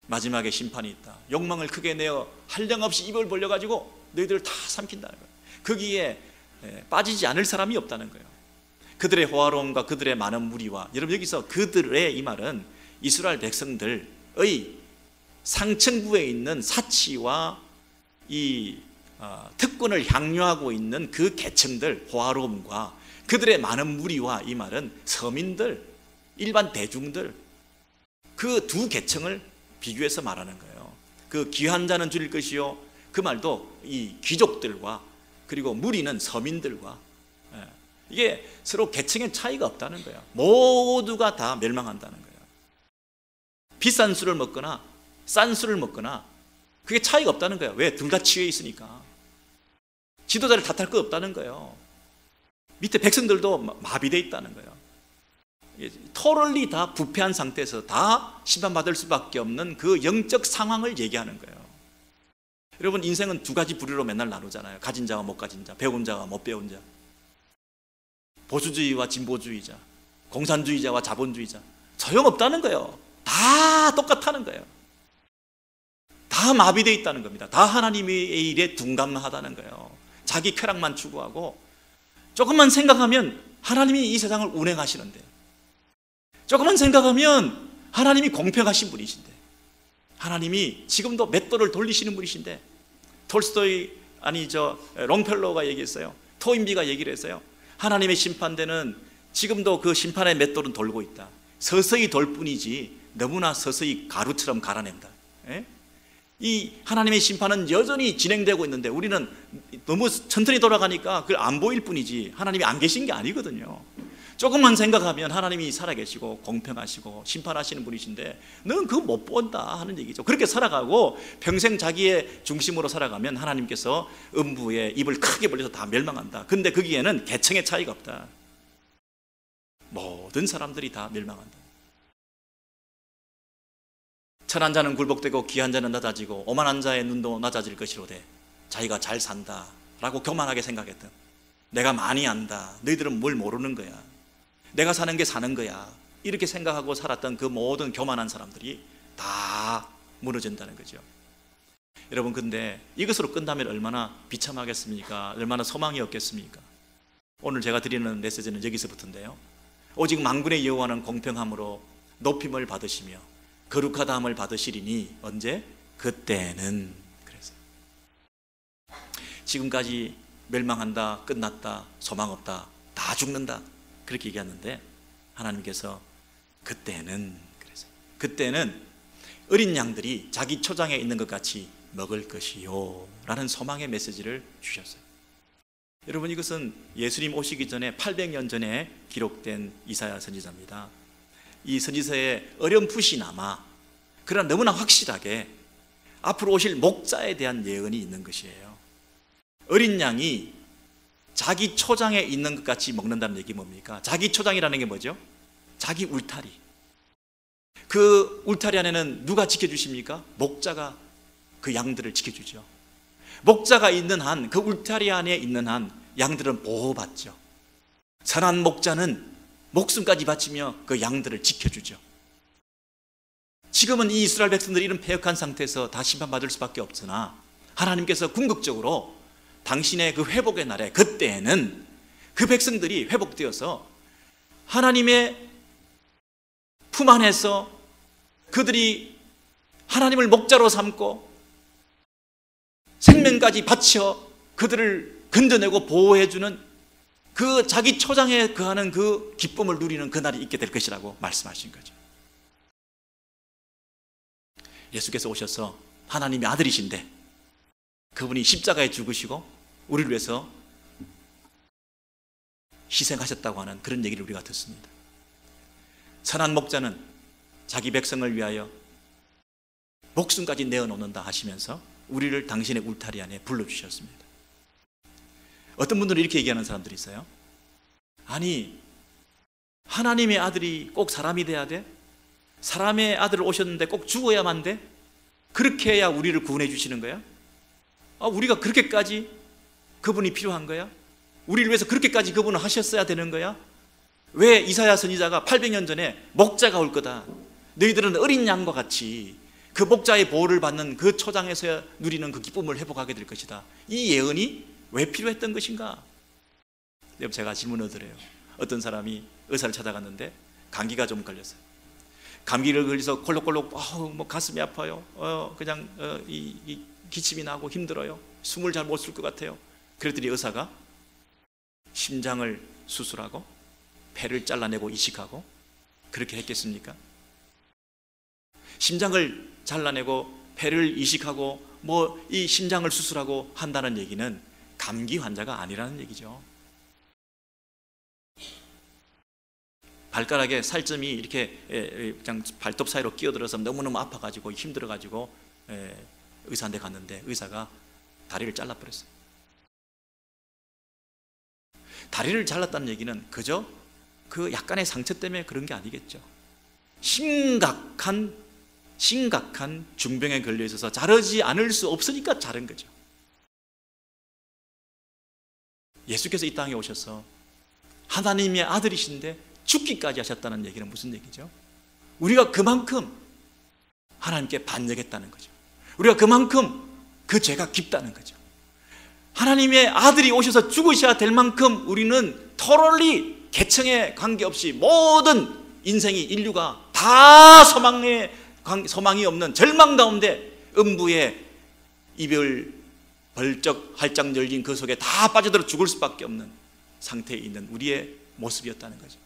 마지막에 심판이 있다. 욕망을 크게 내어 한량없이 입을 벌려 가지고 너희들 다 삼킨다는 거예요. 거기에 빠지지 않을 사람이 없다는 거예요. 그들의 호화로움과 그들의 많은 무리와, 여러분 여기서 그들의 이 말은 이스라엘 백성들의 상층부에 있는 사치와 이 특권을 향유하고 있는 그 계층들, 호화로움과 그들의 많은 무리와, 이 말은 서민들, 일반 대중들, 그 두 계층을 비교해서 말하는 거예요. 그 귀한 자는 줄일 것이요, 그 말도 이 귀족들과 그리고 무리는 서민들과, 이게 서로 계층의 차이가 없다는 거예요. 모두가 다 멸망한다는 거예요. 비싼 술을 먹거나 싼 술을 먹거나 그게 차이가 없다는 거예요. 왜? 둘 다 취해 있으니까. 지도자를 탓할 거 없다는 거예요. 밑에 백성들도 마비되어 있다는 거예요. 토럴리 다 부패한 상태에서 다 심판받을 수밖에 없는 그 영적 상황을 얘기하는 거예요. 여러분, 인생은 두 가지 부류로 맨날 나누잖아요. 가진 자와 못 가진 자, 배운 자와 못 배운 자, 보수주의와 진보주의자, 공산주의자와 자본주의자. 소용없다는 거예요. 다 똑같다는 거예요. 다 마비되어 있다는 겁니다. 다 하나님의 일에 둔감하다는 거예요. 자기 쾌락만 추구하고, 조금만 생각하면 하나님이 이 세상을 운행하시는데, 조금만 생각하면 하나님이 공평하신 분이신데, 하나님이 지금도 맷돌을 돌리시는 분이신데, 톨스토이, 롱펠로우가 얘기했어요. 토인비가 얘기를 했어요. 하나님의 심판대는 지금도 그 심판의 맷돌은 돌고 있다. 서서히 돌 뿐이지 너무나 서서히 가루처럼 갈아낸다. 이 하나님의 심판은 여전히 진행되고 있는데 우리는 너무 천천히 돌아가니까 그걸 안 보일 뿐이지 하나님이 안 계신 게 아니거든요. 조금만 생각하면 하나님이 살아계시고 공평하시고 심판하시는 분이신데 너는 그거 못 본다 하는 얘기죠. 그렇게 살아가고 평생 자기의 중심으로 살아가면 하나님께서 음부에 입을 크게 벌려서 다 멸망한다. 근데 거기에는 계층의 차이가 없다. 모든 사람들이 다 멸망한다. 천한 자는 굴복되고 귀한 자는 낮아지고 오만한 자의 눈도 낮아질 것이로되 자기가 잘 산다 라고 교만하게 생각했던, 내가 많이 안다, 너희들은 뭘 모르는 거야, 내가 사는 게 사는 거야, 이렇게 생각하고 살았던 그 모든 교만한 사람들이 다 무너진다는 거죠. 여러분, 근데 이것으로 끝나면 얼마나 비참하겠습니까? 얼마나 소망이 없겠습니까? 오늘 제가 드리는 메시지는 여기서부터인데요. 오직 만군의 여호와는 공평함으로 높임을 받으시며 거룩하다함을 받으시리니 언제? 그때는. 그래서 지금까지 멸망한다, 끝났다, 소망 없다, 다 죽는다, 그렇게 얘기했는데 하나님께서 그때는, 그래서 그때는 어린 양들이 자기 초장에 있는 것 같이 먹을 것이요 라는 소망의 메시지를 주셨어요. 여러분, 이것은 예수님 오시기 전에 800년 전에 기록된 이사야 선지자입니다. 이 선지서에 어렴풋이 남아, 그러나 너무나 확실하게 앞으로 오실 목자에 대한 예언이 있는 것이에요. 어린 양이 자기 초장에 있는 것 같이 먹는다는 얘기 뭡니까? 자기 초장이라는 게 뭐죠? 자기 울타리. 그 울타리 안에는 누가 지켜주십니까? 목자가 그 양들을 지켜주죠. 목자가 있는 한, 그 울타리 안에 있는 한 양들은 보호받죠. 선한 목자는 목숨까지 바치며 그 양들을 지켜주죠. 지금은 이 이스라엘 백성들이 이런 패역한 상태에서 다 심판받을 수밖에 없으나 하나님께서 궁극적으로 당신의 그 회복의 날에, 그때에는 그 백성들이 회복되어서 하나님의 품 안에서 그들이 하나님을 목자로 삼고 생명까지 바쳐 그들을 건져내고 보호해주는 그 자기 초장에 거하는 그 기쁨을 누리는 그날이 있게 될 것이라고 말씀하신 거죠. 예수께서 오셔서 하나님의 아들이신데 그분이 십자가에 죽으시고 우리를 위해서 희생하셨다고 하는 그런 얘기를 우리가 듣습니다. 선한 목자는 자기 백성을 위하여 목숨까지 내어놓는다 하시면서 우리를 당신의 울타리 안에 불러주셨습니다. 어떤 분들은 이렇게 얘기하는 사람들이 있어요. 아니, 하나님의 아들이 꼭 사람이 돼야 돼? 사람의 아들 오셨는데 꼭 죽어야만 돼? 그렇게 해야 우리를 구원해 주시는 거야? 우리가 그렇게까지 그분이 필요한 거야? 우리를 위해서 그렇게까지 그분을 하셨어야 되는 거야? 왜 이사야 선지자가 800년 전에 목자가 올 거다, 너희들은 어린 양과 같이 그 목자의 보호를 받는 그 초장에서 누리는 그 기쁨을 회복하게 될 것이다, 이 예언이 왜 필요했던 것인가? 여러분, 제가 질문을 드려요. 어떤 사람이 의사를 찾아갔는데 감기가 좀 걸렸어요. 감기를 걸려서 콜록콜록 뭐 가슴이 아파요, 이 기침이 나고 힘들어요, 숨을 잘 못 쉴 것 같아요. 그랬더니 의사가 심장을 수술하고 폐를 잘라내고 이식하고 그렇게 했겠습니까? 심장을 잘라내고 폐를 이식하고 뭐 이 심장을 수술하고 한다는 얘기는 감기 환자가 아니라는 얘기죠. 발가락에 살점이 이렇게 그냥 발톱 사이로 끼어들어서 너무너무 아파가지고 힘들어가지고 의사한테 갔는데 의사가 다리를 잘라버렸어요. 다리를 잘랐다는 얘기는 그저 그 약간의 상처 때문에 그런 게 아니겠죠. 심각한 중병에 걸려 있어서 자르지 않을 수 없으니까 자른 거죠. 예수께서 이 땅에 오셔서 하나님의 아들이신데 죽기까지 하셨다는 얘기는 무슨 얘기죠? 우리가 그만큼 하나님께 반역했다는 거죠. 우리가 그만큼 그 죄가 깊다는 거죠. 하나님의 아들이 오셔서 죽으셔야 될 만큼 우리는 토럴리 계층에 관계없이 모든 인생이, 인류가 다 소망이 없는 절망 가운데 음부의 이별 벌쩍 활짝 열린 그 속에 다 빠져들어 죽을 수밖에 없는 상태에 있는 우리의 모습이었다는 거죠.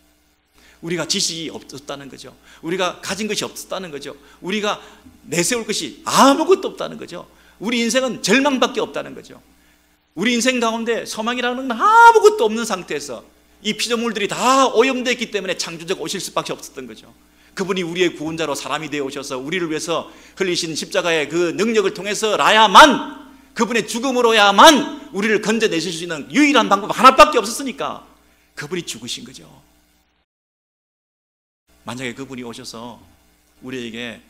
우리가 지식이 없었다는 거죠. 우리가 가진 것이 없었다는 거죠. 우리가 내세울 것이 아무것도 없다는 거죠. 우리 인생은 절망밖에 없다는 거죠. 우리 인생 가운데 소망이라는 건 아무것도 없는 상태에서 이 피조물들이 다 오염되어 있기 때문에 창조자가 오실 수밖에 없었던 거죠. 그분이 우리의 구원자로 사람이 되어 오셔서 우리를 위해서 흘리신 십자가의 그 능력을 통해서라야만, 그분의 죽음으로야만 우리를 건져내실 수 있는 유일한 방법 하나밖에 없었으니까 그분이 죽으신 거죠. 만약에 그분이 오셔서 우리에게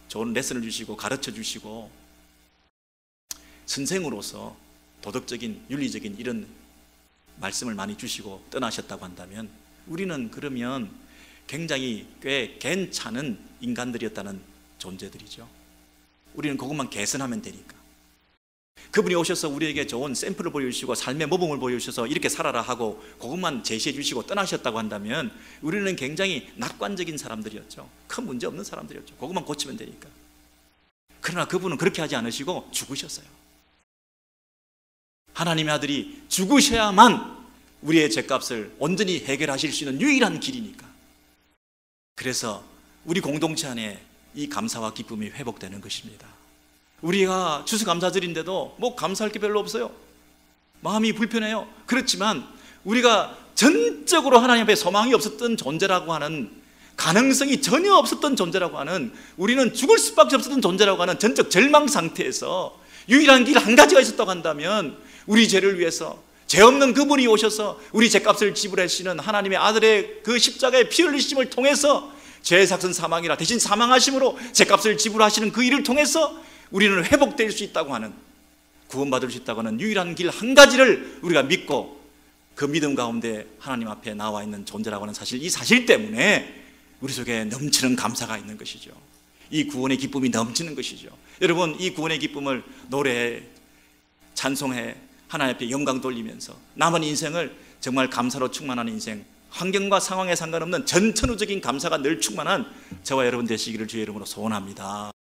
좋은 레슨을 주시고 가르쳐 주시고 선생으로서 도덕적인, 윤리적인 이런 말씀을 많이 주시고 떠나셨다고 한다면 우리는 그러면 굉장히 꽤 괜찮은 인간들이었다는 존재들이죠. 우리는 그것만 개선하면 되니까. 그분이 오셔서 우리에게 좋은 샘플을 보여주시고 삶의 모범을 보여주셔서 이렇게 살아라 하고 그것만 제시해 주시고 떠나셨다고 한다면 우리는 굉장히 낙관적인 사람들이었죠. 큰 문제 없는 사람들이었죠. 그것만 고치면 되니까. 그러나 그분은 그렇게 하지 않으시고 죽으셨어요. 하나님의 아들이 죽으셔야만 우리의 죄값을 온전히 해결하실 수 있는 유일한 길이니까. 그래서 우리 공동체 안에 이 감사와 기쁨이 회복되는 것입니다. 우리가 추수감사절인데도 뭐 감사할 게 별로 없어요. 마음이 불편해요. 그렇지만 우리가 전적으로 하나님 앞에 소망이 없었던 존재라고 하는, 가능성이 전혀 없었던 존재라고 하는, 우리는 죽을 수밖에 없었던 존재라고 하는 전적 절망 상태에서 유일한 길 한 가지가 있었다고 한다면 우리 죄를 위해서 죄 없는 그분이 오셔서 우리 죄값을 지불하시는 하나님의 아들의 그 십자가의 피 흘리심을 통해서 죄의 삭은 사망이라 대신 사망하심으로 죄값을 지불하시는 그 일을 통해서 우리는 회복될 수 있다고 하는, 구원받을 수 있다고 하는 유일한 길 한 가지를 우리가 믿고 그 믿음 가운데 하나님 앞에 나와 있는 존재라고 하는 사실, 이 사실 때문에 우리 속에 넘치는 감사가 있는 것이죠. 이 구원의 기쁨이 넘치는 것이죠. 여러분, 이 구원의 기쁨을 노래해, 찬송해, 하나님 앞에 영광 돌리면서 남은 인생을 정말 감사로 충만한 인생, 환경과 상황에 상관없는 전천후적인 감사가 늘 충만한 저와 여러분 되시기를 주의 이름으로 소원합니다.